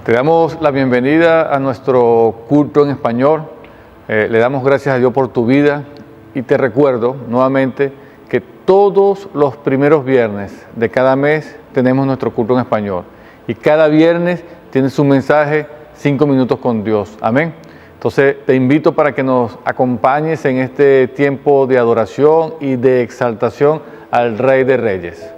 Te damos la bienvenida a nuestro culto en español. Le damos gracias a Dios por tu vida y te recuerdo nuevamente que todos los primeros viernes de cada mes tenemos nuestro culto en español y cada viernes tiene su mensaje 5 minutos con Dios. Amén. Entonces te invito para que nos acompañes en este tiempo de adoración y de exaltación al Rey de Reyes.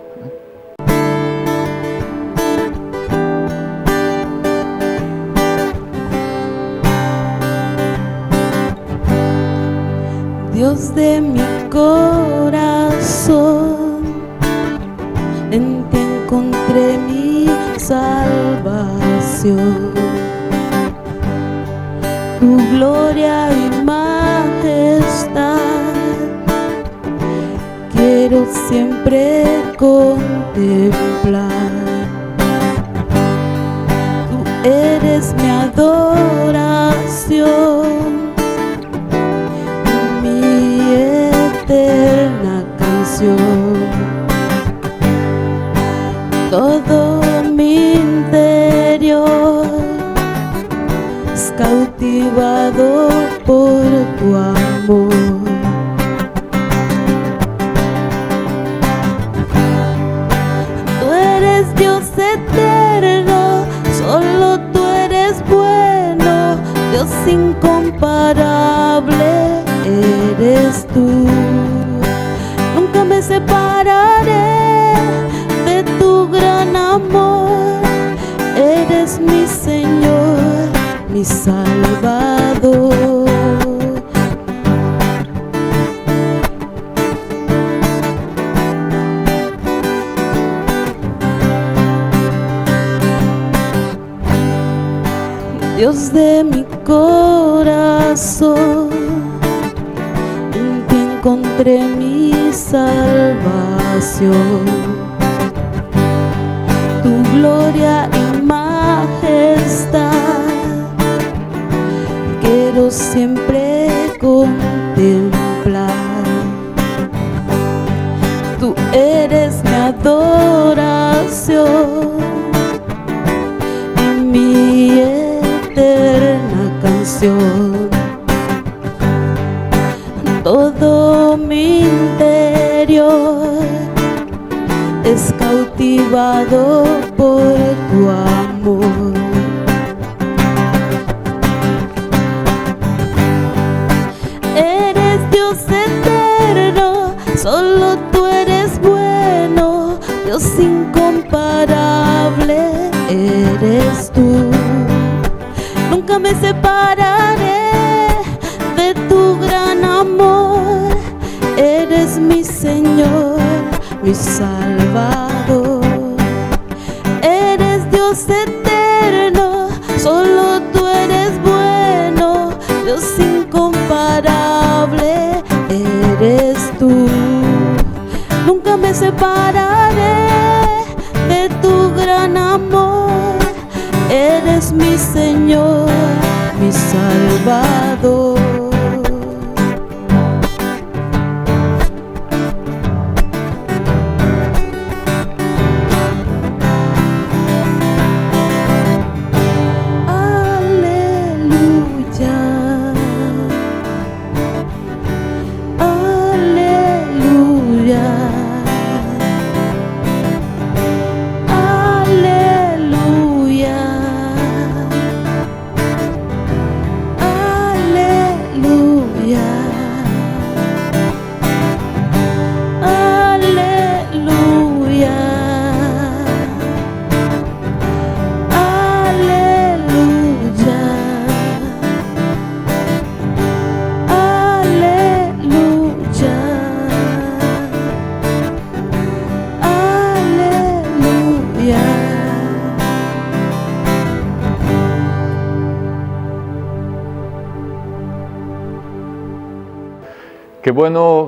Dios de mi corazón, en ti encontré mi salvación. Tu gloria y majestad quiero siempre contemplar. Tú eres mi adoración, eterna canción. Todo mi interior es cautivado por tu amor. Tú eres Dios eterno, solo tú eres bueno, Dios incomparable eres tú. Nunca me separaré de tu gran amor. Eres mi Señor, mi Salvador. Dios de mi corazón, encontré mi salvación. Tu gloria y majestad quiero siempre contemplar. Tú eres mi adoración y mi eterna canción. Todo mi interior es cautivado por tu amor. Eres Dios eterno, solo tú eres bueno, Dios incomparable eres tú. Nunca me separaré de tu gran amor. Eres mi Señor, mi Salvador. Eres Dios eterno, solo tú eres bueno, Dios incomparable eres tú. Nunca me separaré de tu gran amor. Eres mi Señor, mi Salvador.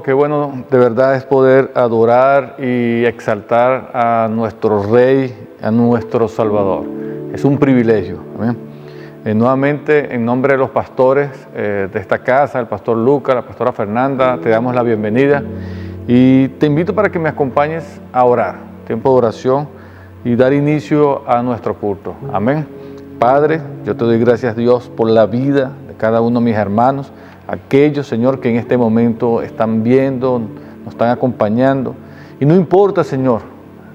Qué bueno de verdad es poder adorar y exaltar a nuestro Rey, a nuestro Salvador. Es un privilegio. ¿Amén? Nuevamente, en nombre de los pastores de esta casa, el pastor Lucas, la pastora Fernanda, te damos la bienvenida y te invito para que me acompañes a orar, tiempo de oración y dar inicio a nuestro culto. Amén. Padre, yo te doy gracias, Dios, por la vida de cada uno de mis hermanos, aquellos, Señor, que en este momento están viendo, nos están acompañando. Y no importa, Señor,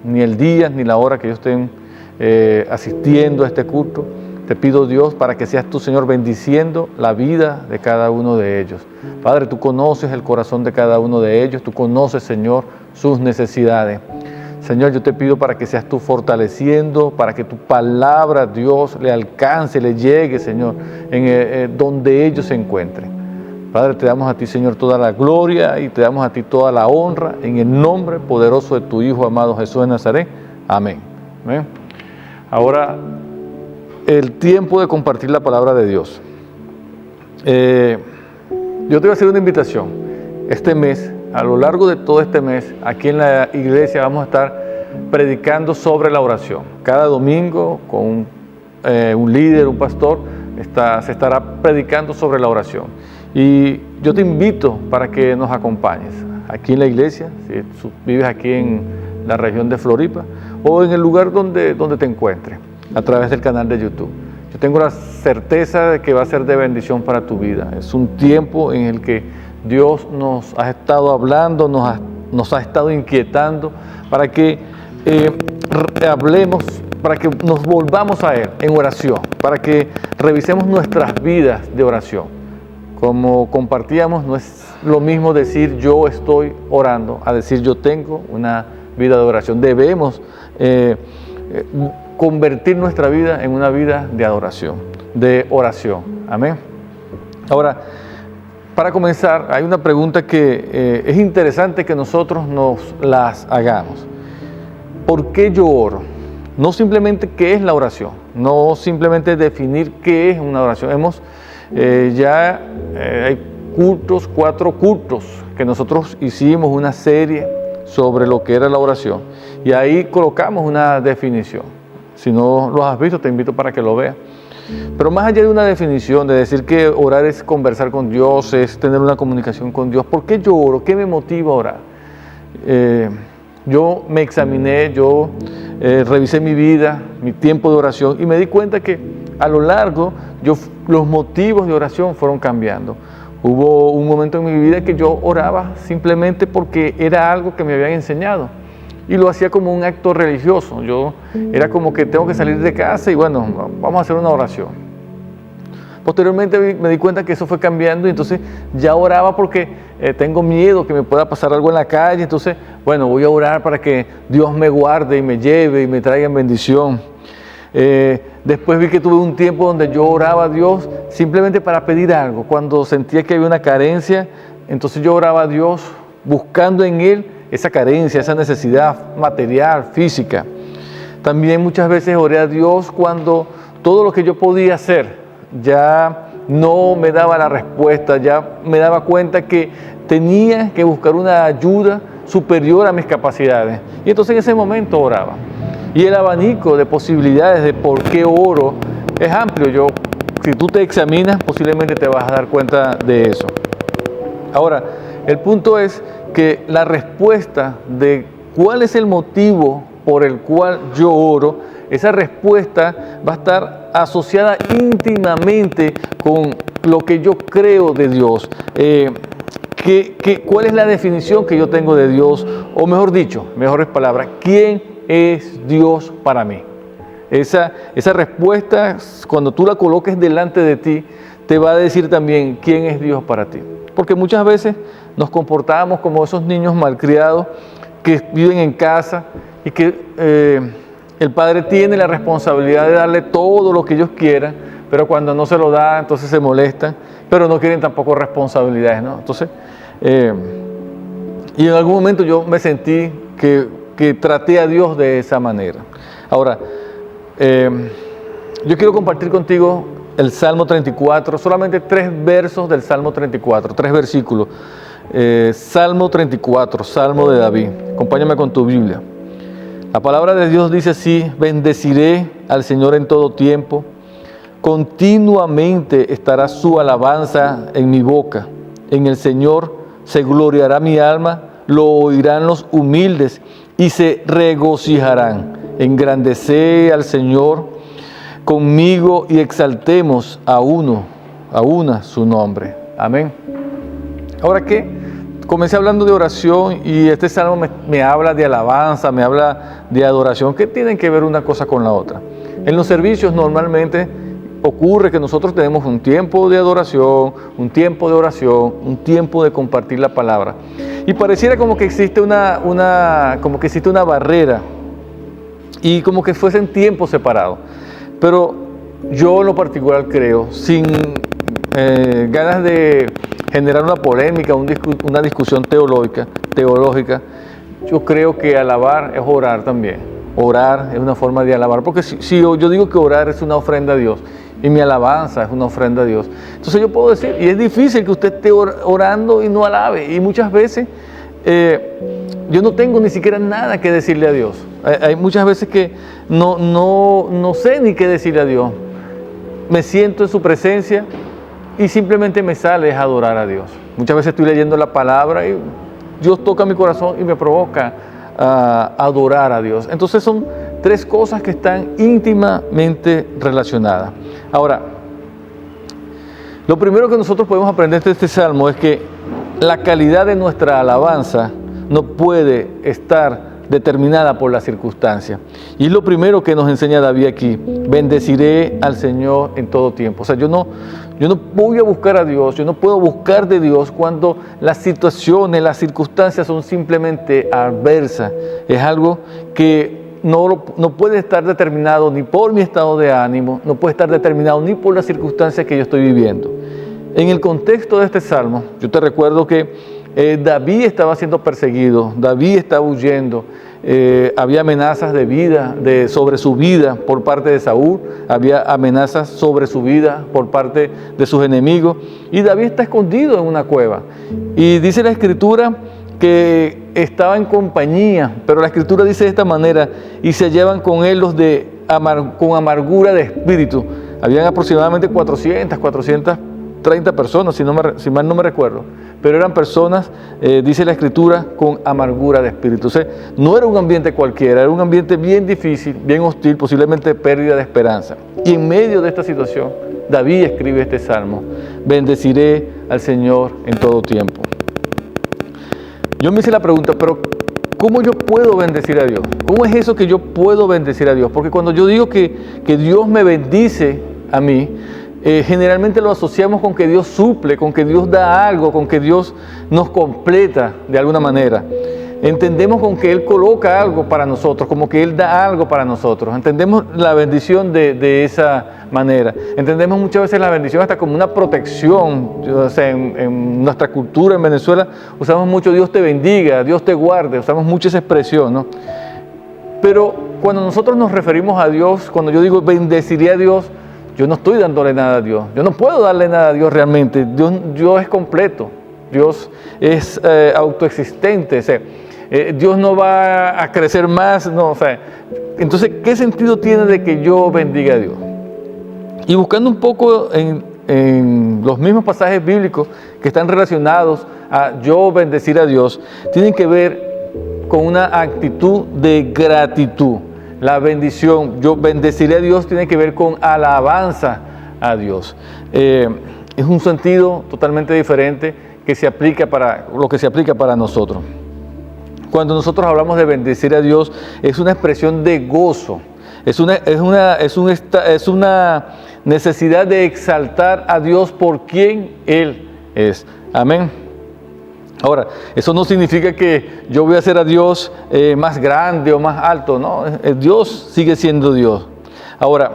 ni el día ni la hora que ellos estén asistiendo a este culto. Te pido, Dios, para que seas tú, Señor, bendiciendo la vida de cada uno de ellos. Padre, tú conoces el corazón de cada uno de ellos, tú conoces, Señor, sus necesidades. Señor, yo te pido para que seas tú fortaleciendo, para que tu palabra, Dios, le alcance, le llegue, Señor, donde ellos se encuentren. Padre, te damos a ti, Señor, toda la gloria y te damos a ti toda la honra en el nombre poderoso de tu Hijo amado Jesús de Nazaret. Amén. Amén. Ahora, el tiempo de compartir la palabra de Dios. Yo te voy a hacer una invitación. Este mes, a lo largo de todo este mes, aquí en la iglesia vamos a estar predicando sobre la oración. Cada domingo con un líder, un pastor, se estará predicando sobre la oración. Y yo te invito para que nos acompañes aquí en la iglesia, si vives aquí en la región de Floripa o en el lugar donde te encuentres, a través del canal de YouTube. Yo tengo la certeza de que va a ser de bendición para tu vida. Es un tiempo en el que Dios nos ha estado hablando, nos ha estado inquietando para que hablemos, para que nos volvamos a Él en oración, para que revisemos nuestras vidas de oración. Como compartíamos, no es lo mismo decir yo estoy orando a decir yo tengo una vida de oración. Debemos convertir nuestra vida en una vida de adoración, de oración. Amén. Ahora, para comenzar, hay una pregunta que es interesante que nosotros nos las hagamos. ¿Por qué yo oro? No simplemente qué es la oración, no simplemente definir qué es una oración. Hay cultos, 4 cultos que nosotros hicimos una serie sobre lo que era la oración y ahí colocamos una definición. Si no lo has visto, te invito para que lo veas. Pero más allá de una definición, de decir que orar es conversar con Dios, es tener una comunicación con Dios, ¿por qué yo oro? ¿Qué me motiva a orar? Yo me examiné, revisé mi vida, mi tiempo de oración y me di cuenta que a lo largo los motivos de oración fueron cambiando. Hubo un momento en mi vida que yo oraba simplemente porque era algo que me habían enseñado. Y lo hacía como un acto religioso. Era como que tengo que salir de casa y bueno, vamos a hacer una oración. Posteriormente me di cuenta que eso fue cambiando y entonces ya oraba porque tengo miedo que me pueda pasar algo en la calle. Entonces, bueno, voy a orar para que Dios me guarde y me lleve y me traiga en bendición. Después vi que tuve un tiempo donde yo oraba a Dios simplemente para pedir algo. Cuando sentía que había una carencia, entonces yo oraba a Dios buscando en Él esa carencia, esa necesidad material, física. También muchas veces oré a Dios cuando todo lo que yo podía hacer ya no me daba la respuesta, ya me daba cuenta que tenía que buscar una ayuda superior a mis capacidades. Y entonces en ese momento oraba. Y el abanico de posibilidades de por qué oro es amplio. Si tú te examinas, posiblemente te vas a dar cuenta de eso. Ahora, el punto es que la respuesta de cuál es el motivo por el cual yo oro, esa respuesta va a estar asociada íntimamente con lo que yo creo de Dios. ¿Cuál es la definición que yo tengo de Dios? O mejor dicho, mejores palabras, ¿quién es Dios para mí? Esa respuesta, cuando tú la coloques delante de ti, te va a decir también quién es Dios para ti. Porque muchas veces nos comportamos como esos niños malcriados que viven en casa y que el padre tiene la responsabilidad de darle todo lo que ellos quieran, pero cuando no se lo da, entonces se molestan, pero no quieren tampoco responsabilidades, ¿no? Entonces, y en algún momento yo me sentí que traté a Dios de esa manera. Ahora, yo quiero compartir contigo el Salmo 34, solamente 3 versos del Salmo 34, 3 versículos. Salmo 34, Salmo de David. Acompáñame con tu Biblia. La palabra de Dios dice así: bendeciré al Señor en todo tiempo, continuamente estará su alabanza en mi boca. En el Señor se gloriará mi alma, lo oirán los humildes y se regocijarán. Engrandecé al Señor conmigo y exaltemos a una su nombre. Amén. Ahora que comencé hablando de oración y este salmo me habla de alabanza, me habla de adoración. ¿Qué tienen que ver una cosa con la otra? En los servicios normalmente ocurre que nosotros tenemos un tiempo de adoración, un tiempo de oración, un tiempo de compartir la palabra. Y pareciera como que existe una barrera y como que fuesen tiempos separados. Pero yo en lo particular creo, sin ganas de generar una polémica, una discusión teológica, yo creo que alabar es orar también. Orar es una forma de alabar, porque si yo digo que orar es una ofrenda a Dios y mi alabanza es una ofrenda a Dios, entonces yo puedo decir, y es difícil que usted esté orando y no alabe, y muchas veces yo no tengo ni siquiera nada que decirle a Dios. Hay muchas veces que no sé ni qué decirle a Dios. Me siento en su presencia y simplemente me sale a adorar a Dios. Muchas veces estoy leyendo la palabra y Dios toca mi corazón y me provoca a adorar a Dios. Entonces son tres cosas que están íntimamente relacionadas. Ahora, lo primero que nosotros podemos aprender de este salmo es que la calidad de nuestra alabanza no puede estar determinada por las circunstancias. Y es lo primero que nos enseña David aquí: bendeciré al Señor en todo tiempo. O sea, yo no voy a buscar a Dios, yo no puedo buscar de Dios cuando las situaciones, las circunstancias son simplemente adversas. Es algo que no puede estar determinado ni por mi estado de ánimo, no puede estar determinado ni por las circunstancias que yo estoy viviendo. En el contexto de este salmo, yo te recuerdo que David estaba siendo perseguido, David estaba huyendo, había amenazas sobre su vida por parte de Saúl, había amenazas sobre su vida por parte de sus enemigos, y David está escondido en una cueva. Y dice la Escritura que estaba en compañía, pero la Escritura dice de esta manera: y se llevan con él los con amargura de espíritu. Habían aproximadamente 430 personas, si mal no me recuerdo, pero eran personas, dice la Escritura, con amargura de espíritu. O sea, no era un ambiente cualquiera, era un ambiente bien difícil, bien hostil, posiblemente pérdida de esperanza. Y en medio de esta situación, David escribe este salmo: bendeciré al Señor en todo tiempo. Yo me hice la pregunta, pero ¿cómo yo puedo bendecir a Dios? ¿Cómo es eso que yo puedo bendecir a Dios? Porque cuando yo digo que Dios me bendice a mí, generalmente lo asociamos con que Dios suple, con que Dios da algo, con que Dios nos completa de alguna manera. Entendemos con que Él coloca algo para nosotros, como que Él da algo para nosotros. Entendemos la bendición de esa manera. Entendemos muchas veces la bendición hasta como una protección. O sea, en nuestra cultura en Venezuela usamos mucho Dios te bendiga, Dios te guarde, usamos mucho esa expresión, ¿no? Pero cuando nosotros nos referimos a Dios, cuando yo digo bendeciré a Dios, yo no estoy dándole nada a Dios. Yo no puedo darle nada a Dios realmente. Dios es completo. Dios es autoexistente. O sea, Dios no va a crecer más. No, o sea, entonces, ¿qué sentido tiene de que yo bendiga a Dios? Y buscando un poco en los mismos pasajes bíblicos que están relacionados a yo bendecir a Dios, tienen que ver con una actitud de gratitud. La bendición, yo bendeciré a Dios, tiene que ver con alabanza a Dios. Es un sentido totalmente diferente que se aplica lo que se aplica para nosotros. Cuando nosotros hablamos de bendecir a Dios, es una expresión de gozo, es una necesidad de exaltar a Dios por quien Él es. Amén. Ahora, eso no significa que yo voy a hacer a Dios más grande o más alto, no, Dios sigue siendo Dios. Ahora,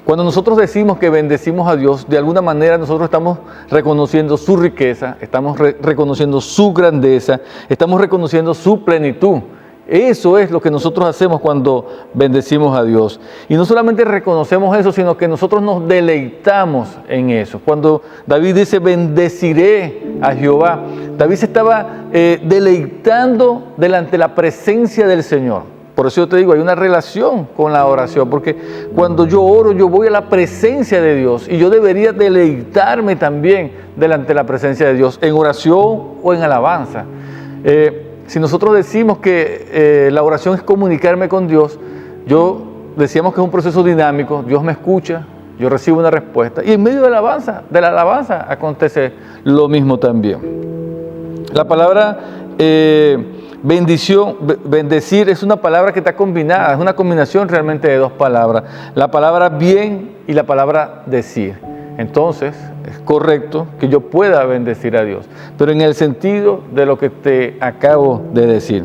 cuando nosotros decimos que bendecimos a Dios, de alguna manera nosotros estamos reconociendo su riqueza, estamos reconociendo su grandeza, estamos reconociendo su plenitud. Eso es lo que nosotros hacemos cuando bendecimos a Dios. Y no solamente reconocemos eso, sino que nosotros nos deleitamos en eso. Cuando David dice, bendeciré a Jehová, David se estaba deleitando delante de la presencia del Señor. Por eso yo te digo, hay una relación con la oración, porque cuando yo oro, yo voy a la presencia de Dios y yo debería deleitarme también delante de la presencia de Dios, en oración o en alabanza. Si nosotros decimos que la oración es comunicarme con Dios, yo decíamos que es un proceso dinámico. Dios me escucha, yo recibo una respuesta. Y en medio de la alabanza acontece lo mismo también. La palabra bendición, bendecir, es una palabra que está combinada, es una combinación realmente de dos palabras. La palabra bien y la palabra decir. Entonces, es correcto que yo pueda bendecir a Dios, pero en el sentido de lo que te acabo de decir.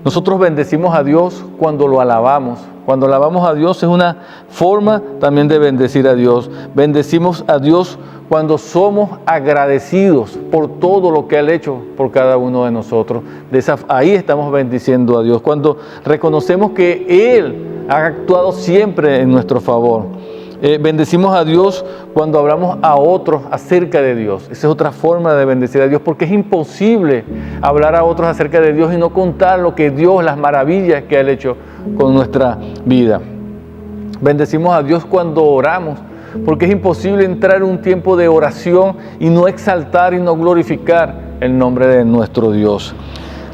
Nosotros bendecimos a Dios cuando lo alabamos. Cuando alabamos a Dios es una forma también de bendecir a Dios. Bendecimos a Dios cuando somos agradecidos por todo lo que Él ha hecho por cada uno de nosotros. Ahí estamos bendiciendo a Dios. Cuando reconocemos que Él ha actuado siempre en nuestro favor. Bendecimos a Dios cuando hablamos a otros acerca de Dios. Esa es otra forma de bendecir a Dios, porque es imposible hablar a otros acerca de Dios y no contar lo que Dios, las maravillas que Él ha hecho con nuestra vida. Bendecimos a Dios cuando oramos, porque es imposible entrar en un tiempo de oración y no exaltar y no glorificar el nombre de nuestro Dios.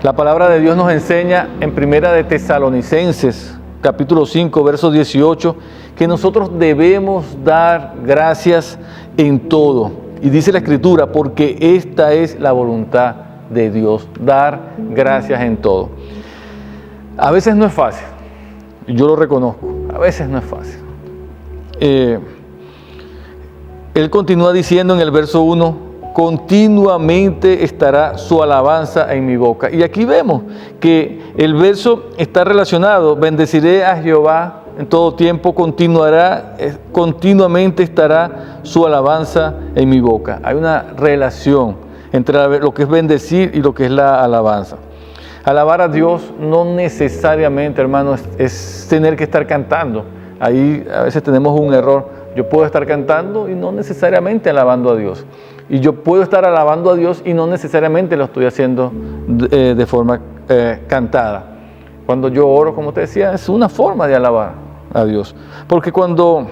La palabra de Dios nos enseña en Primera de Tesalonicenses, capítulo 5, verso 18, que nosotros debemos dar gracias en todo. Y dice la Escritura, porque esta es la voluntad de Dios, dar gracias en todo. A veces no es fácil, yo lo reconozco, a veces no es fácil. Él continúa diciendo en el verso 1, continuamente estará su alabanza en mi boca. Y aquí vemos que el verso está relacionado, bendeciré a Jehová en todo tiempo, continuamente estará su alabanza en mi boca. Hay una relación entre lo que es bendecir y lo que es la alabanza. Alabar a Dios no necesariamente, hermano, es tener que estar cantando. Ahí a veces tenemos un error. Yo puedo estar cantando y no necesariamente alabando a Dios. Y yo puedo estar alabando a Dios y no necesariamente lo estoy haciendo de forma cantada. Cuando yo oro, como te decía, es una forma de alabar a Dios. Porque cuando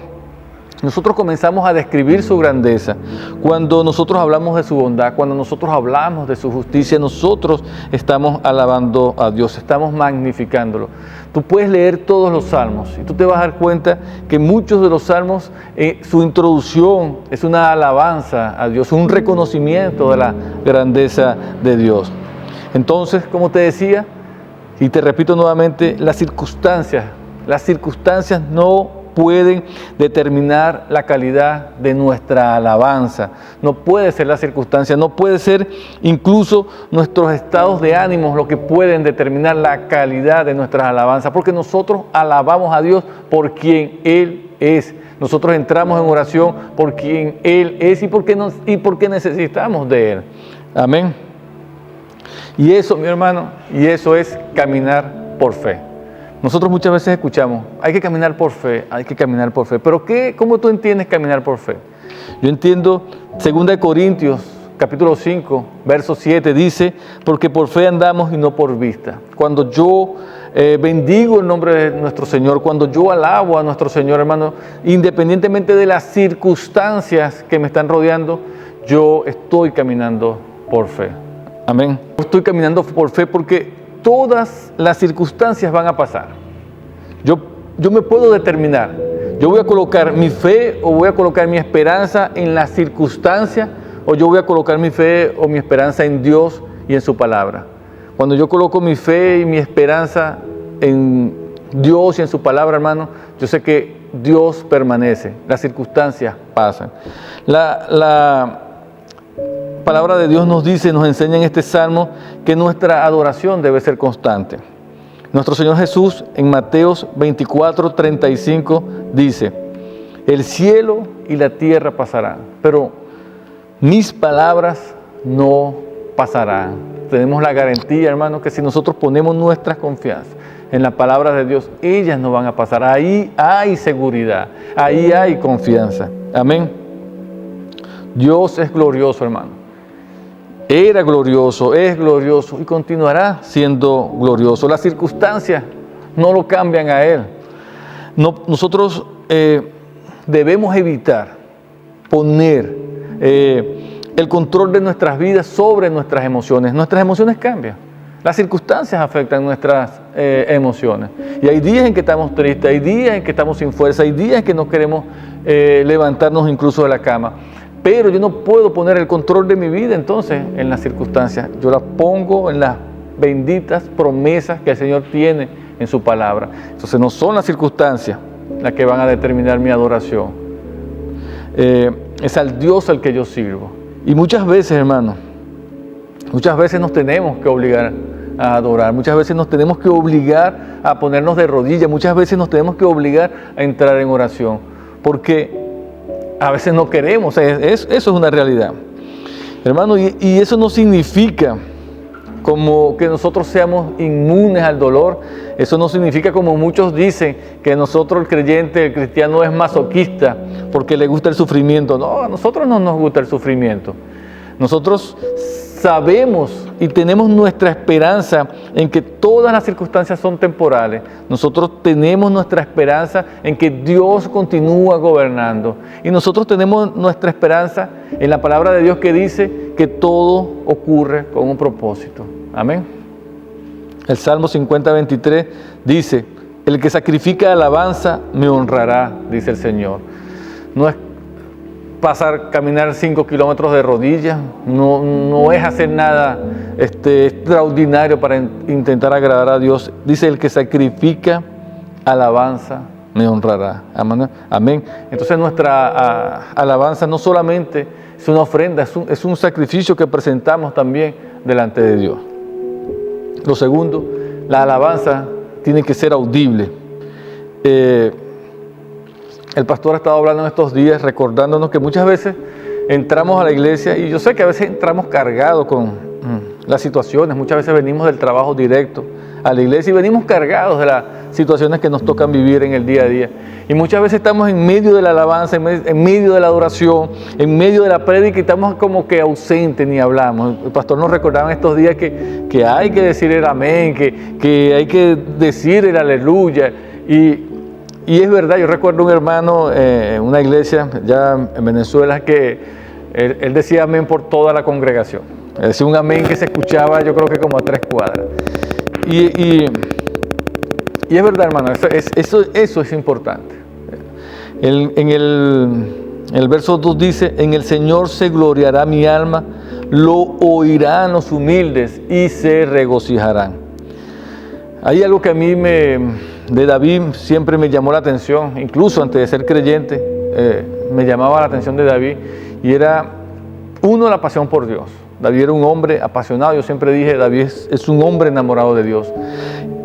nosotros comenzamos a describir su grandeza, cuando nosotros hablamos de su bondad, cuando nosotros hablamos de su justicia, nosotros estamos alabando a Dios, estamos magnificándolo. Tú puedes leer todos los salmos y tú te vas a dar cuenta que muchos de los salmos, su introducción es una alabanza a Dios, un reconocimiento de la grandeza de Dios. Entonces, como te decía, y te repito nuevamente, las circunstancias no pueden determinar la calidad de nuestra alabanza. No puede ser la circunstancia, no puede ser incluso nuestros estados de ánimo lo que pueden determinar la calidad de nuestras alabanzas, porque nosotros alabamos a Dios por quien Él es. Nosotros entramos en oración por quien Él es y porque necesitamos de Él. Amén. Y eso, mi hermano, y eso es caminar por fe. Nosotros muchas veces escuchamos, hay que caminar por fe, hay que caminar por fe. Pero ¿cómo tú entiendes caminar por fe? Yo entiendo, 2 Corintios, capítulo 5, verso 7, dice, porque por fe andamos y no por vista. Cuando yo bendigo el nombre de nuestro Señor, cuando yo alabo a nuestro Señor, hermano, independientemente de las circunstancias que me están rodeando, yo estoy caminando por fe. Amén. Estoy caminando por fe porque todas las circunstancias van a pasar. Yo me puedo determinar. Yo voy a colocar mi fe o voy a colocar mi esperanza en las circunstancias, o yo voy a colocar mi fe o mi esperanza en Dios y en su palabra. Cuando yo coloco mi fe y mi esperanza en Dios y en su palabra, hermano, yo sé que Dios permanece, las circunstancias pasan. La palabra de Dios nos enseña en este salmo que nuestra adoración debe ser constante. Nuestro Señor Jesús en Mateos 24, 35 dice, el cielo y la tierra pasarán, pero mis palabras no pasarán. Tenemos la garantía, hermano, que si nosotros ponemos nuestra confianza en la palabra de Dios, ellas no van a pasar. Ahí hay seguridad, ahí hay confianza. Amén. Dios es glorioso, hermano. Era glorioso, es glorioso y continuará siendo glorioso. Las circunstancias no lo cambian a Él. Nosotros debemos evitar poner el control de nuestras vidas sobre nuestras emociones. Nuestras emociones cambian. Las circunstancias afectan nuestras emociones. Y hay días en que estamos tristes, hay días en que estamos sin fuerza, hay días en que no queremos levantarnos incluso de la cama. Pero yo no puedo poner el control de mi vida entonces en las circunstancias. Yo las pongo en las benditas promesas que el Señor tiene en su palabra. Entonces no son las circunstancias las que van a determinar mi adoración. Es al Dios al que yo sirvo. Y muchas veces, hermano, muchas veces nos tenemos que obligar a adorar, muchas veces nos tenemos que obligar a ponernos de rodillas, muchas veces nos tenemos que obligar a entrar en oración, porque a veces no queremos, eso es una realidad. Hermano, y eso no significa como que nosotros seamos inmunes al dolor, eso no significa como muchos dicen, que nosotros el creyente, el cristiano es masoquista porque le gusta el sufrimiento. No, a nosotros no nos gusta el sufrimiento. Nosotros sabemos y tenemos nuestra esperanza en que todas las circunstancias son temporales. Nosotros tenemos nuestra esperanza en que Dios continúa gobernando. Y nosotros tenemos nuestra esperanza en la palabra de Dios que dice que todo ocurre con un propósito. Amén. El Salmo 50:23 dice: el que sacrifica alabanza me honrará, dice el Señor. No es caminar 5 kilómetros de rodillas, no es hacer nada extraordinario para intentar agradar a Dios. Dice: el que sacrifica alabanza me honrará. Amén. Entonces nuestra alabanza no solamente es una ofrenda, es un sacrificio que presentamos también delante de Dios. Lo segundo, la alabanza tiene que ser audible. El pastor ha estado hablando en estos días, recordándonos que muchas veces entramos a la iglesia, y yo sé que a veces entramos cargados con las situaciones, muchas veces venimos del trabajo directo a la iglesia y venimos cargados de las situaciones que nos tocan vivir en el día a día. Y muchas veces estamos en medio de la alabanza, en medio de la adoración, en medio de la prédica, y estamos como que ausentes, ni hablamos. El pastor nos recordaba en estos días que hay que decir el amén, que hay que decir el aleluya. Y es verdad, yo recuerdo un hermano en una iglesia ya en Venezuela que él decía amén por toda la congregación. Decía un amén que se escuchaba, yo creo que como a 3 cuadras. Y es verdad, hermano, eso es importante. En el verso 2 dice: en el Señor se gloriará mi alma, lo oirán los humildes y se regocijarán. Hay algo que a mí de David siempre me llamó la atención, incluso antes de ser creyente, me llamaba la atención de David, y era, uno, la pasión por Dios. David era un hombre apasionado. Yo siempre dije, David es un hombre enamorado de Dios.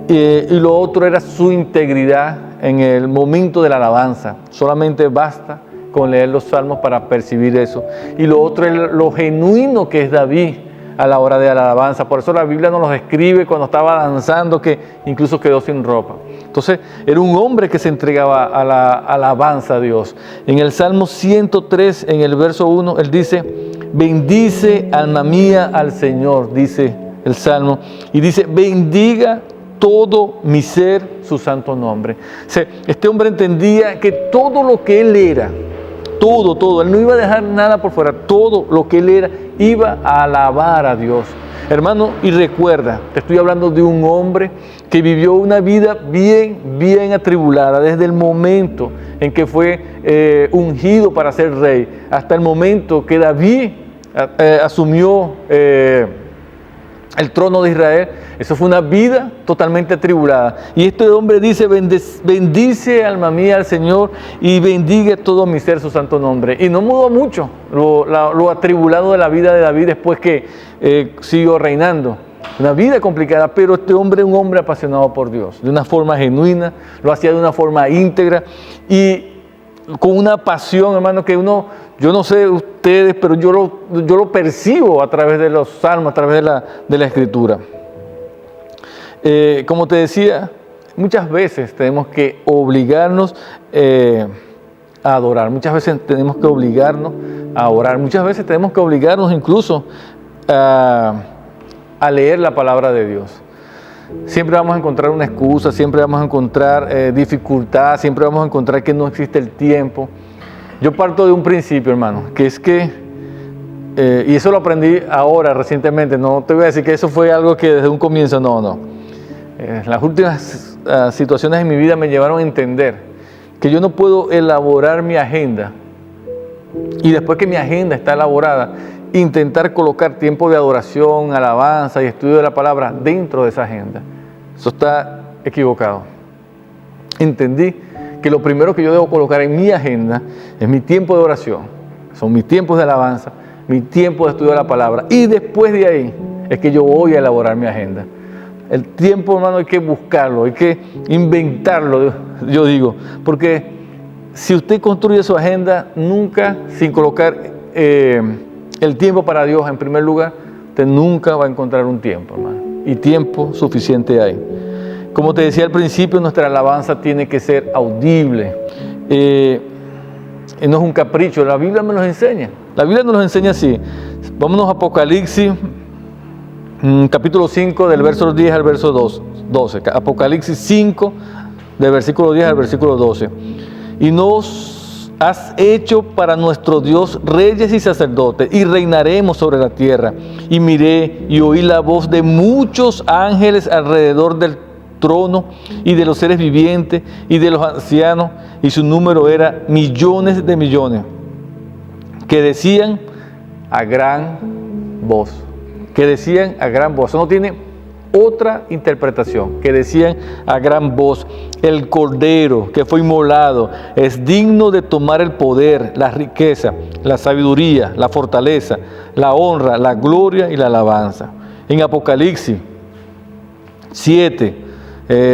Y lo otro era su integridad en el momento de la alabanza. Solamente basta con leer los salmos para percibir eso. Y lo otro es lo genuino que es David a la hora de la alabanza. Por eso la Biblia nos lo describe cuando estaba danzando, que incluso quedó sin ropa. Entonces, era un hombre que se entregaba a la alabanza a Dios. En el Salmo 103, en el verso 1, él dice: bendice, alma mía, al Señor, dice el Salmo. Y dice: bendiga todo mi ser su santo nombre. O sea, este hombre entendía que todo lo que él era, todo, él no iba a dejar nada por fuera, todo lo que él era, iba a alabar a Dios. Hermano, y recuerda, te estoy hablando de un hombre que vivió una vida bien atribulada, desde el momento en que fue ungido para ser rey, hasta el momento que David asumió el trono de Israel. Eso fue una vida totalmente atribulada. Y este hombre dice: bendice, alma mía, al Señor, y bendiga todo mi ser su santo nombre. Y no mudó mucho lo atribulado de la vida de David después que siguió reinando. Una vida complicada, pero este hombre es un hombre apasionado por Dios, de una forma genuina, lo hacía de una forma íntegra y con una pasión, hermano, que yo no sé ustedes, pero yo lo percibo a través de los salmos, a través de la Escritura. Como te decía, muchas veces tenemos que obligarnos a adorar, muchas veces tenemos que obligarnos a orar, muchas veces tenemos que obligarnos incluso a leer la palabra de Dios. Siempre vamos a encontrar una excusa, siempre vamos a encontrar dificultad, siempre vamos a encontrar que no existe el tiempo. Yo parto de un principio, hermano, que es que y eso lo aprendí ahora, recientemente. No te voy a decir que eso fue algo que desde un comienzo, no. Las últimas situaciones en mi vida me llevaron a entender que yo no puedo elaborar mi agenda y después que mi agenda está elaborada, intentar colocar tiempo de adoración, alabanza y estudio de la palabra dentro de esa agenda. Eso está equivocado. Entendí que lo primero que yo debo colocar en mi agenda es mi tiempo de oración, son mis tiempos de alabanza, mi tiempo de estudio de la palabra, y después de ahí es que yo voy a elaborar mi agenda. El tiempo, hermano, hay que buscarlo, hay que inventarlo, yo digo, porque si usted construye su agenda nunca sin colocar el tiempo para Dios en primer lugar, usted nunca va a encontrar un tiempo, hermano, y tiempo suficiente hay. Como te decía al principio, nuestra alabanza tiene que ser audible. No es un capricho, la Biblia me los enseña. La Biblia nos los enseña así. Vámonos a Apocalipsis, capítulo 5, del verso 10 al verso 12. Apocalipsis 5, del versículo 10 al versículo 12. Y nos has hecho para nuestro Dios reyes y sacerdotes, y reinaremos sobre la tierra. Y miré y oí la voz de muchos ángeles alrededor del trono, y de los seres vivientes, y de los ancianos, y su número era millones de millones, que decían a gran voz. Que decían a gran voz. Eso no tiene otra interpretación. Que decían a gran voz: el Cordero que fue inmolado es digno de tomar el poder, la riqueza, la sabiduría, la fortaleza, la honra, la gloria y la alabanza. En Apocalipsis 7,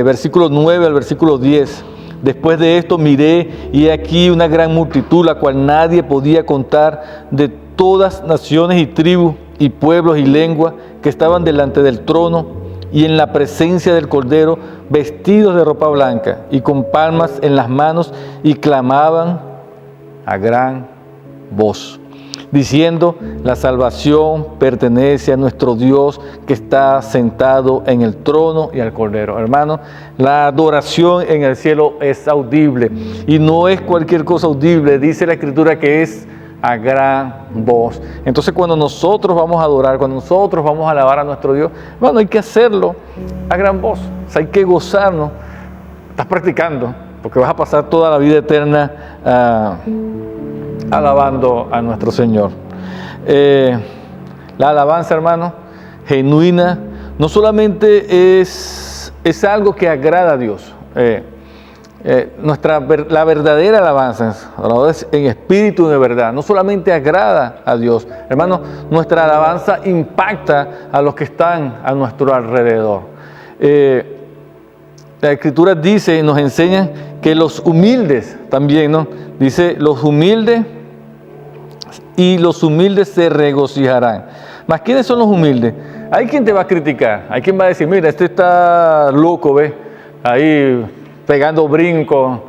versículo 9 al versículo 10. Después de esto miré, y he aquí una gran multitud, la cual nadie podía contar, de todas naciones y tribus y pueblos y lenguas, que estaban delante del trono y en la presencia del Cordero, vestidos de ropa blanca y con palmas en las manos, y clamaban a gran voz, diciendo: la salvación pertenece a nuestro Dios, que está sentado en el trono, y al Cordero. Hermano, la adoración en el cielo es audible, y no es cualquier cosa audible. Dice la Escritura que es a gran voz. Entonces, cuando nosotros vamos a adorar, cuando nosotros vamos a alabar a nuestro Dios, bueno, hay que hacerlo a gran voz. O sea, hay que gozarnos. Estás practicando, porque vas a pasar toda la vida eterna alabando a nuestro Señor. La alabanza, hermano, genuina, no solamente es algo que agrada a Dios. La verdadera alabanza, en espíritu de verdad, no solamente agrada a Dios. Hermano, nuestra alabanza impacta a los que están a nuestro alrededor. La Escritura dice y nos enseña que los humildes también, ¿no? Dice: los humildes y los humildes se regocijarán. ¿Mas quiénes son los humildes? Hay quien te va a criticar, hay quien va a decir: mira, este está loco, ¿ves? Ahí pegando brincos,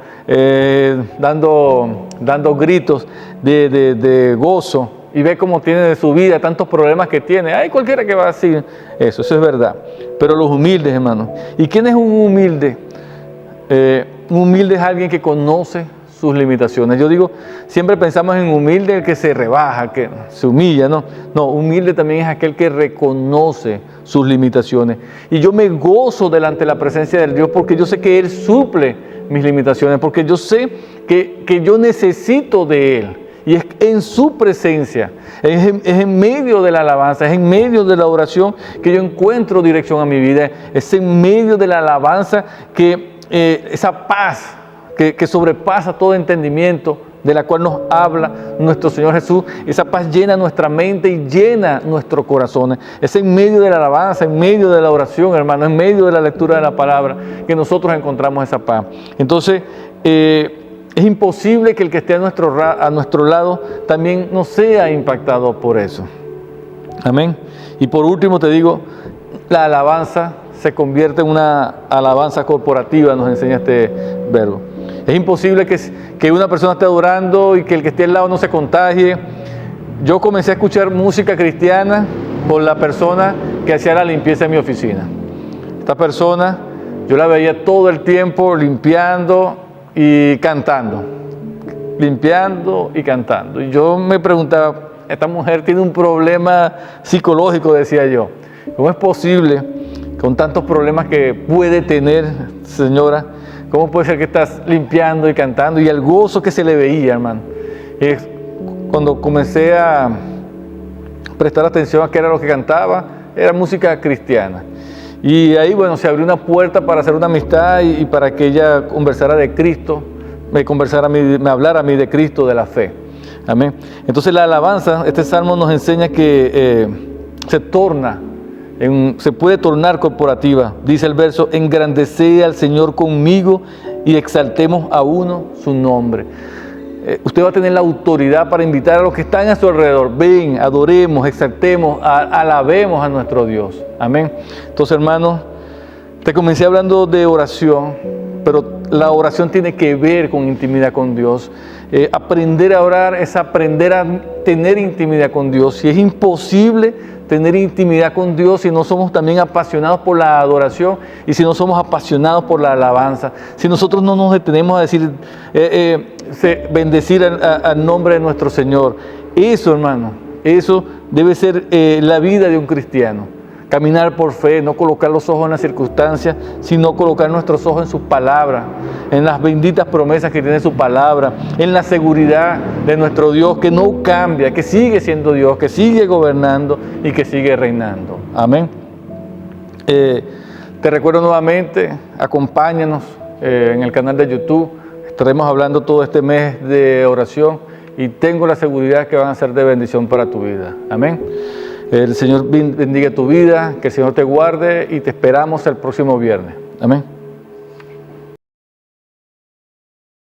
dando gritos de gozo, y ve cómo tiene de su vida, tantos problemas que tiene. Hay cualquiera que va a decir eso es verdad. Pero los humildes, hermanos. ¿Y quién es un humilde? Un humilde es alguien que conoce sus limitaciones. Yo digo, siempre pensamos en humilde el que se rebaja, que se humilla, ¿no? No, humilde también es aquel que reconoce sus limitaciones. Y yo me gozo delante de la presencia de Dios, porque yo sé que Él suple mis limitaciones, porque yo sé que yo necesito de Él. Y es en su presencia, es en medio de la alabanza, es en medio de la oración que yo encuentro dirección a mi vida. Es en medio de la alabanza que esa paz que sobrepasa todo entendimiento, de la cual nos habla nuestro Señor Jesús, esa paz llena nuestra mente y llena nuestros corazones. Es en medio de la alabanza, en medio de la oración, hermano, en medio de la lectura de la palabra, que nosotros encontramos esa paz. Entonces, es imposible que el que esté a nuestro lado también no sea impactado por eso. Amén. Y por último te digo, la alabanza se convierte en una alabanza corporativa, nos enseña este verbo. Es imposible que una persona esté adorando y que el que esté al lado no se contagie. Yo comencé a escuchar música cristiana por la persona que hacía la limpieza en mi oficina. Esta persona, yo la veía todo el tiempo limpiando y cantando. Limpiando y cantando. Y yo me preguntaba, esta mujer tiene un problema psicológico, decía yo. ¿Cómo es posible, con tantos problemas que puede tener, señora, cómo puede ser que estás limpiando y cantando? Y el gozo que se le veía, hermano. Cuando comencé a prestar atención a qué era lo que cantaba, era música cristiana. Y ahí, bueno, se abrió una puerta para hacer una amistad y para que ella conversara de Cristo, me hablara a mí de Cristo, de la fe. Amén. Entonces la alabanza, este salmo nos enseña que se puede tornar corporativa. Dice el verso: engrandece al Señor conmigo y exaltemos a uno su nombre. Usted va a tener la autoridad para invitar a los que están a su alrededor. Ven, adoremos, exaltemos, alabemos a nuestro Dios. Amén. Entonces, hermanos, te comencé hablando de oración, pero la oración tiene que ver con intimidad con Dios. Aprender a orar es aprender a tener intimidad con Dios. Y es imposible tener intimidad con Dios si no somos también apasionados por la adoración y si no somos apasionados por la alabanza. Si nosotros no nos detenemos a decir, bendecir al nombre de nuestro Señor. Eso, hermano, eso debe ser la vida de un cristiano. Caminar por fe, no colocar los ojos en las circunstancias, sino colocar nuestros ojos en su palabra, en las benditas promesas que tiene su palabra, en la seguridad de nuestro Dios que no cambia, que sigue siendo Dios, que sigue gobernando y que sigue reinando. Amén. Te recuerdo nuevamente, acompáñanos en el canal de YouTube. Estaremos hablando todo este mes de oración y tengo la seguridad que van a ser de bendición para tu vida. Amén. El Señor bendiga tu vida, que el Señor te guarde y te esperamos el próximo viernes. Amén.